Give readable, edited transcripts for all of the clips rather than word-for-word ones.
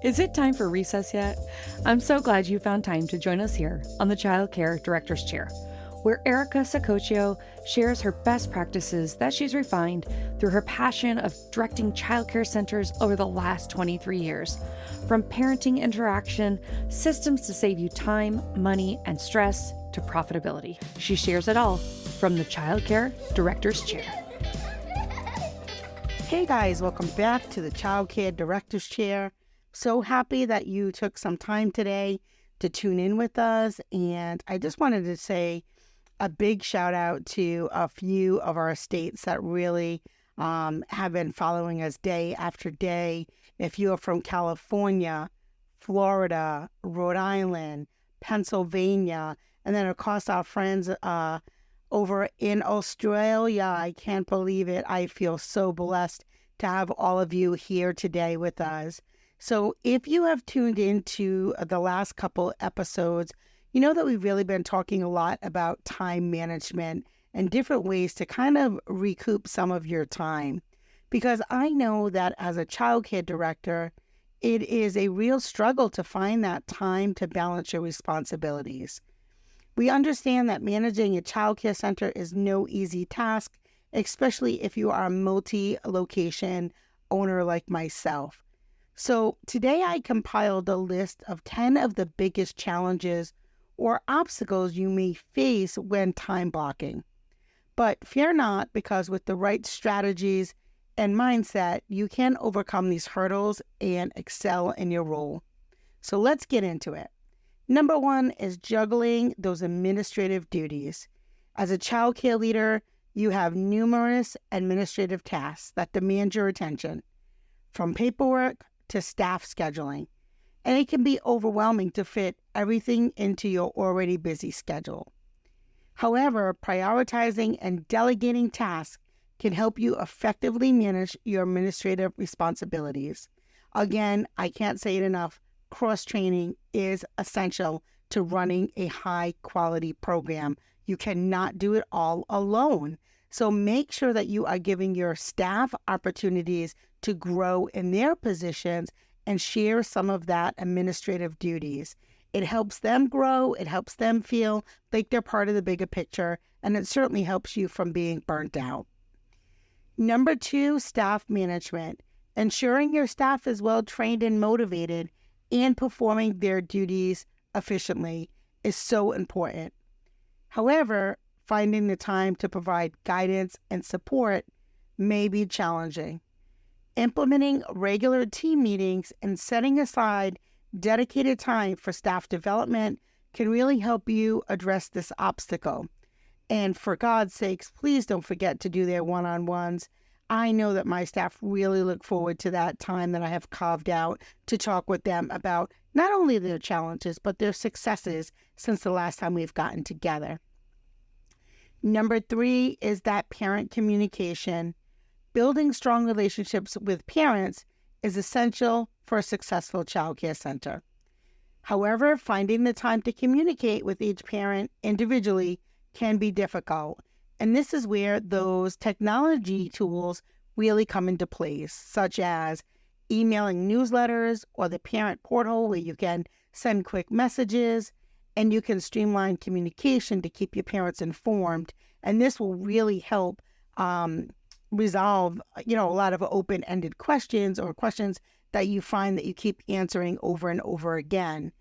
Is it time for recess yet? I'm so glad you found time to join us here on the Childcare Director's Chair, where Erica Saccoccio shares her best practices that she's refined through her passion of directing childcare centers over the last 23 years. From parenting interaction, systems to save you time, money, and stress, to profitability. She shares it all from the Childcare Director's Chair. Hey guys, welcome back to the Childcare Director's Chair. So happy that you took some time today to tune in with us. And I just wanted to say a big shout out to a few of our states that really have been following us day after day. If you are from California, Florida, Rhode Island, Pennsylvania, and then of course our friends over in Australia, I can't believe it. I feel so blessed to have all of you here today with us. So if you have tuned into the last couple episodes, you know that we've really been talking a lot about time management and different ways to kind of recoup some of your time. Because I know that as a childcare director, it is a real struggle to find that time to balance your responsibilities. We understand that managing a childcare center is no easy task, especially if you are a multi-location owner like myself. So today I compiled a list of 10 of the biggest challenges or obstacles you may face when time blocking. But fear not, because with the right strategies and mindset, you can overcome these hurdles and excel in your role. So let's get into it. Number one is juggling those administrative duties. As a child care leader, you have numerous administrative tasks that demand your attention, from paperwork to staff scheduling, and it can be overwhelming to fit everything into your already busy schedule. However, prioritizing and delegating tasks can help you effectively manage your administrative responsibilities. Again, I can't say it enough. Cross-training is essential to running a high-quality program. You cannot do it all alone. So make sure that you are giving your staff opportunities to grow in their positions and share some of that administrative duties. It helps them grow. It helps them feel like they're part of the bigger picture, and it certainly helps you from being burnt out. Number two, staff management. Ensuring your staff is well trained and motivated and performing their duties efficiently is so important. However, finding the time to provide guidance and support may be challenging. Implementing regular team meetings and setting aside dedicated time for staff development can really help you address this obstacle. And for God's sakes, please don't forget to do their one-on-ones. I know that my staff really look forward to that time that I have carved out to talk with them about not only their challenges, but their successes since the last time we've gotten together. Number three is that parent communication. Building strong relationships with parents is essential for a successful childcare center. However, finding the time to communicate with each parent individually can be difficult. And this is where those technology tools really come into place, such as emailing newsletters or the parent portal where you can send quick messages and you can streamline communication to keep your parents informed. And this will really help resolve, a lot of open-ended questions or questions that you find that you keep answering over and over again.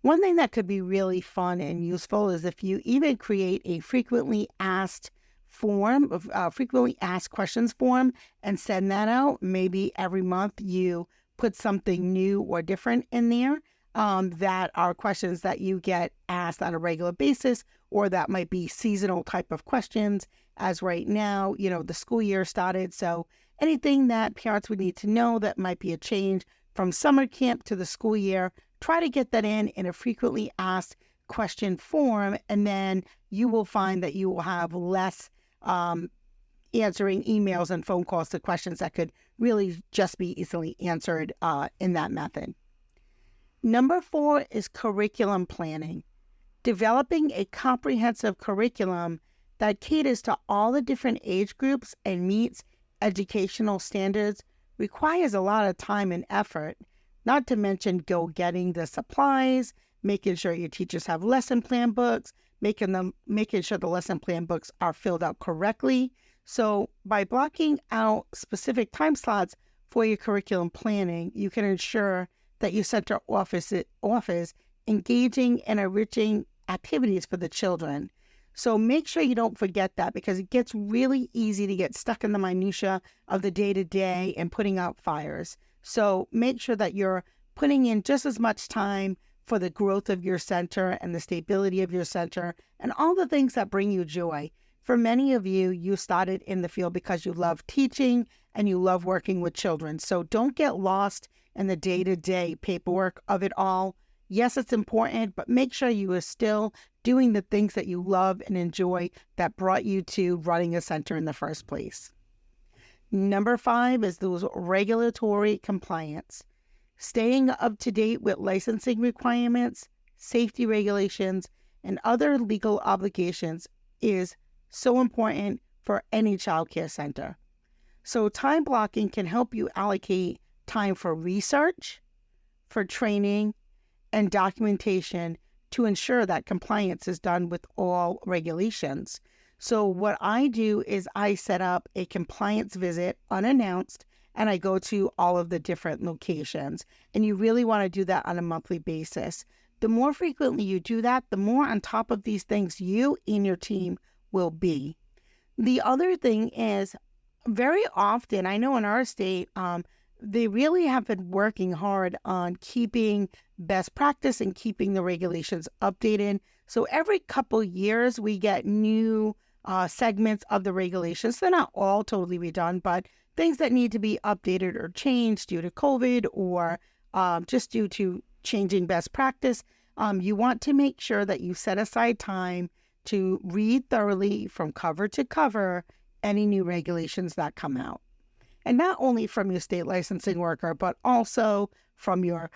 One thing that could be really fun and useful is if you even create a frequently asked questions form and send that out. Maybe every month you put something new or different in there that are questions that you get asked on a regular basis, or that might be seasonal type of questions. As right now, the school year started. So anything that parents would need to know that might be a change from summer camp to the school year, try to get that in a frequently asked question form, and then you will find that you will have less answering emails and phone calls to questions that could really just be easily answered in that method. Number 4 is curriculum planning. Developing a comprehensive curriculum that caters to all the different age groups and meets educational standards requires a lot of time and effort. Not to mention go getting the supplies, making sure your teachers have lesson plan books, making sure the lesson plan books are filled out correctly. So by blocking out specific time slots for your curriculum planning, you can ensure that your center offers engaging and enriching activities for the children. So make sure you don't forget that, because it gets really easy to get stuck in the minutia of the day-to-day and putting out fires. So make sure that you're putting in just as much time for the growth of your center and the stability of your center and all the things that bring you joy. For many of you, you started in the field because you love teaching and you love working with children. So don't get lost in the day-to-day paperwork of it all. Yes, it's important, but make sure you are still doing the things that you love and enjoy that brought you to running a center in the first place. Number 5 is those regulatory compliance. Staying up to date with licensing requirements, safety regulations, and other legal obligations is so important for any childcare center. So time blocking can help you allocate time for research, for training, and documentation to ensure that compliance is done with all regulations. So what I do is I set up a compliance visit unannounced, and I go to all of the different locations. And you really want to do that on a monthly basis. The more frequently you do that, the more on top of these things you and your team will be. The other thing is, very often, I know in our state, they really have been working hard on keeping best practice and keeping the regulations updated. So every couple years, we get new segments of the regulations. They're not all totally redone, but things that need to be updated or changed due to COVID or just due to changing best practice. You want to make sure that you set aside time to read thoroughly from cover to cover any new regulations that come out. And not only from your state licensing worker, but also from your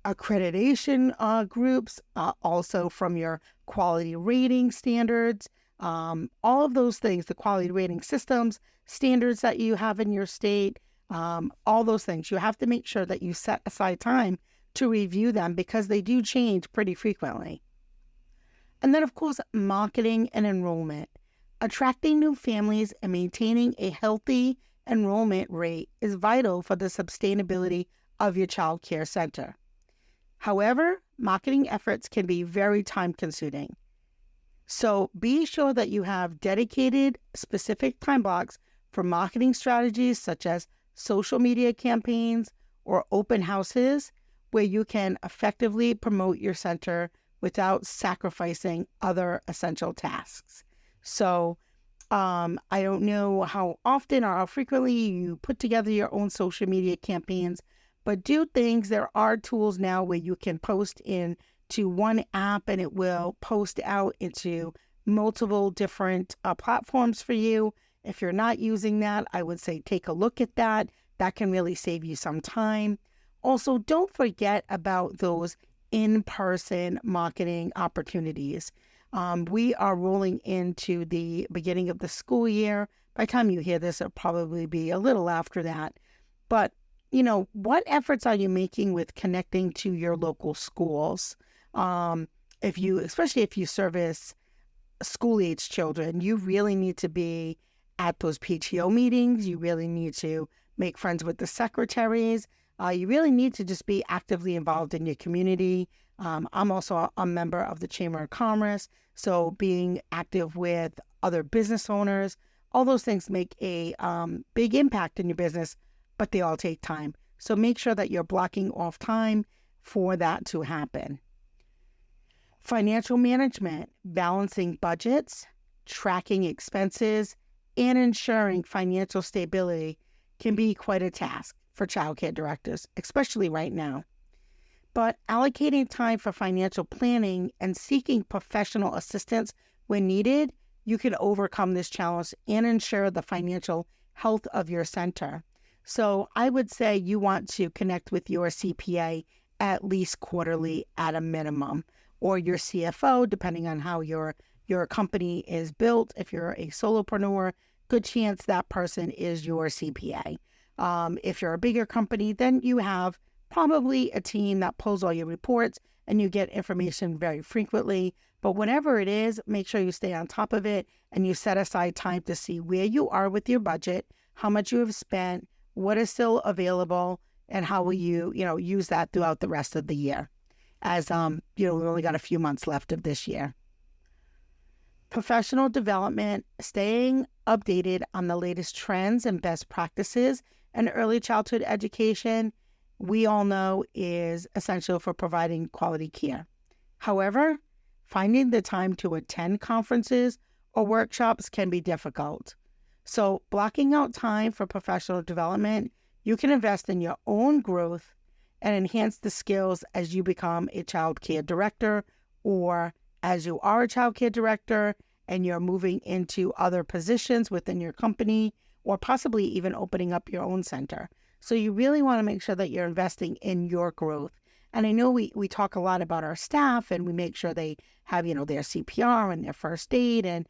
accreditation groups, also from your quality rating standards, all of those things, the quality rating systems, standards that you have in your state, all those things. You have to make sure that you set aside time to review them, because they do change pretty frequently. And then, of course, marketing and enrollment. Attracting new families and maintaining a healthy enrollment rate is vital for the sustainability of your child care center. However, marketing efforts can be very time-consuming. So be sure that you have dedicated, specific time blocks for marketing strategies such as social media campaigns or open houses, where you can effectively promote your center without sacrificing other essential tasks. So I don't know how often or how frequently you put together your own social media campaigns, but do things. There are tools now where you can post into one app and it will post out into multiple different platforms for you. If you're not using that, I would say take a look at that. That can really save you some time. Also, don't forget about those in-person marketing opportunities. We are rolling into the beginning of the school year. By the time you hear this, it'll probably be a little after that. But, what efforts are you making with connecting to your local schools? Especially if you service school-age children, you really need to be at those PTO meetings. You really need to make friends with the secretaries. You really need to just be actively involved in your community. I'm also a member of the Chamber of Commerce, so being active with other business owners, all those things make a big impact in your business, but they all take time. So make sure that you're blocking off time for that to happen. Financial management, balancing budgets, tracking expenses, and ensuring financial stability can be quite a task for childcare directors, especially right now. But allocating time for financial planning and seeking professional assistance when needed, you can overcome this challenge and ensure the financial health of your center. So I would say you want to connect with your CPA at least quarterly at a minimum, or your CFO, depending on how your company is built. If you're a solopreneur, good chance that person is your CPA. If you're a bigger company, then you have probably a team that pulls all your reports and you get information very frequently. But whatever it is, make sure you stay on top of it and you set aside time to see where you are with your budget, how much you have spent, what is still available, and how will you, use that throughout the rest of the year. As, we've only got a few months left of this year. Professional development, staying updated on the latest trends and best practices in early childhood education, we all know is essential for providing quality care. However, finding the time to attend conferences or workshops can be difficult. So blocking out time for professional development, you can invest in your own growth and enhance the skills as you become a child care director, or as you are a child care director and you're moving into other positions within your company, or possibly even opening up your own center. So you really want to make sure that you're investing in your growth. And I know we talk a lot about our staff and we make sure they have, their CPR and their first aid and,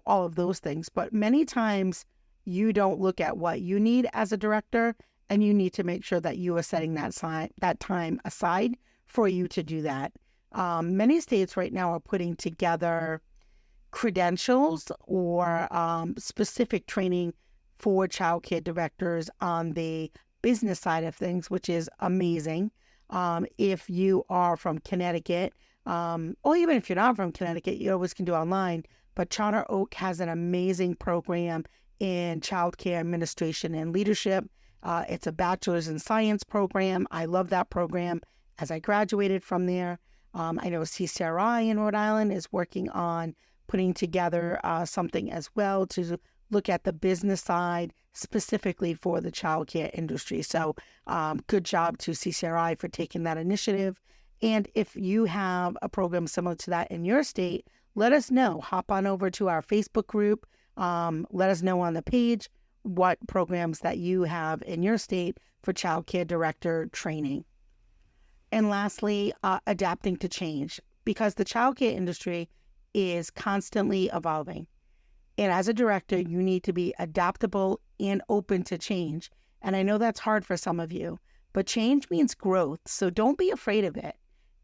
all of those things. But many times you don't look at what you need as a director, and you need to make sure that you are setting that time aside for you to do that. Many states right now are putting together credentials or specific training for childcare directors on the business side of things, which is amazing. If you are from Connecticut, or even if you're not from Connecticut, you always can do online. But Charter Oak has an amazing program in childcare administration and leadership. It's a bachelor's in science program. I love that program as I graduated from there. I know CCRI in Rhode Island is working on putting together something as well to look at the business side specifically for the childcare industry. So good job to CCRI for taking that initiative. And if you have a program similar to that in your state, let us know. Hop on over to our Facebook group. Let us know on the page what programs that you have in your state for childcare director training. And lastly, adapting to change, because the childcare industry is constantly evolving. And as a director, you need to be adaptable and open to change. And I know that's hard for some of you, but change means growth. So don't be afraid of it.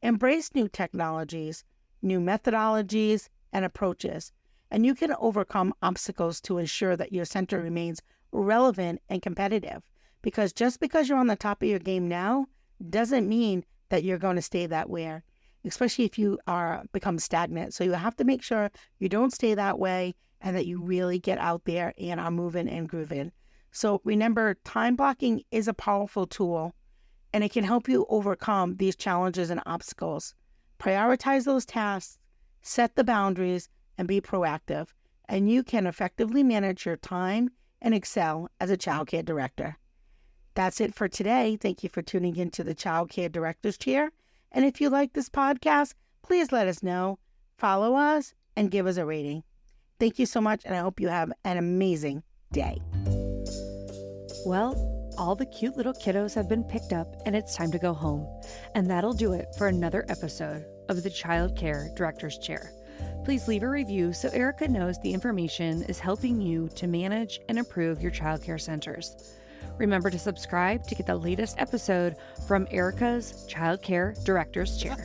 Embrace new technologies, new methodologies, and approaches. And you can overcome obstacles to ensure that your center remains relevant and competitive. Because just because you're on the top of your game now doesn't mean that you're going to stay that way, especially if you become stagnant. So you have to make sure you don't stay that way and that you really get out there and are moving and grooving. So remember, time blocking is a powerful tool, and it can help you overcome these challenges and obstacles. Prioritize those tasks, set the boundaries, and be proactive, and you can effectively manage your time and excel as a childcare director. That's it for today. Thank you for tuning into the Childcare Director's Chair. And if you like this podcast, please let us know, follow us, and give us a rating. Thank you so much, and I hope you have an amazing day. Well, all the cute little kiddos have been picked up, and it's time to go home. And that'll do it for another episode of the Childcare Director's Chair. Please leave a review so Erica knows the information is helping you to manage and improve your childcare centers. Remember to subscribe to get the latest episode from Erica's Childcare Director's Chair.